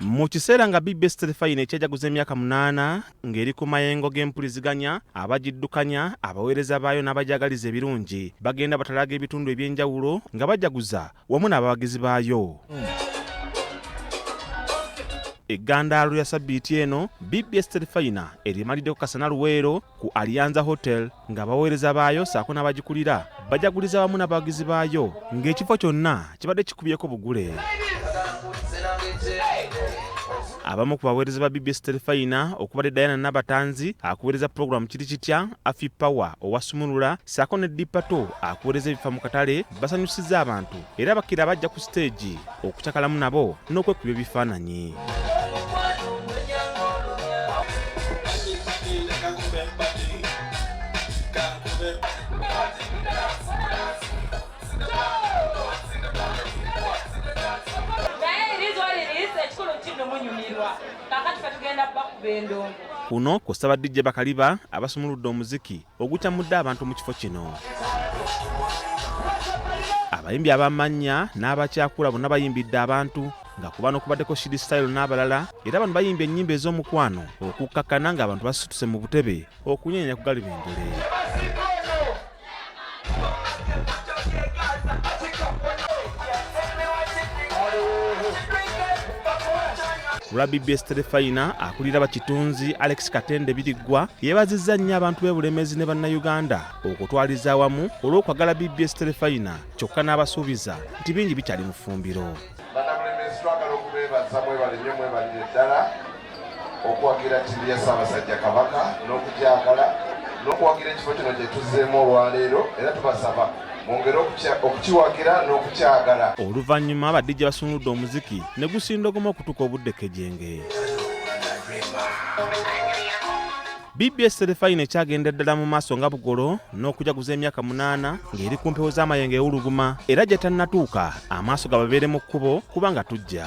Mu kiseera nga BBS Terefayina ekyajaguza emyaka 8 ng'eri ku mayengo g'empuliziganya, abagiddukanya, abaweereza baayo n'abajagaliza ebirungi bagenda batalaga ebitundu eby'enjawulo nga bajaguza wamu n'abawagizi baayo. Eggandaalo ya sabbiiti eno, BBS Terefayina erimalidde ku Kasana Luweero ku Alianza Hotel ng'abaweereza baayo ssaako n'abagikulira bajaguliza wamu n'abawagizi baayo ng'ekifo kyonna kibadde kikubyeko bugule. Abamu ku baweereza ba BBS Terefayina okubadde Diana Nabatanzi akuweereza pulogulaamu kiri kitya, Afi Power owa Sumulula ssaako ne Dipato akuweereza ebifa mu katale basanyusizza abantu era bakkira bajja ku siteegi okucakalamu nabo n'okwekuba ebifaananyi. Kuno kw'ossa badijje bakaliba abasumuludde omuziki ogukyamudde abantu mu kifo kino. Abayimbi abamannya n'abakyakula bonna bayimbidde abantu nga ku bano kubaddeko Shiri Style n'abalala, era bano bayimbye ennyimba ez'omukwano okukkakkana ng'abantu basituse mu butebe okunyeenya ku galibendule. Lwa BBS Terefayina akulira bakitunzi Alex Katende Biriggwa yeebazizza nnyo abantu b'ebulemezi ne bannayuganda okutwaliza awamu olw'okwagala BBS Terefayina kyokka n'abasuubiza nti bingi bikyali mu ffumbiro. Bannabulemezi twagala okubeebaza mwebale nnyo mwebalire ddala okuwagira ttiimu ya Ssaabasajja Kabaka n'okugyagala n'okuwagira ekifo kino kye tuzzeemu olwaleero, era tubasaba mwongere okukiwagira n'okukyagala. Oluvannyuma badijja basunuludde omuziki ne gusindogoma okutuuka obudde kejenge. BBS Terefayina ekyagenda ddala mu maaso nga bugolo n'okujaguza emyaka 8 ng'eri ku mpewo z'amayengo ewuluguma era gye tannatuuka amaaso gababeere mu kkubo kubanga tujja.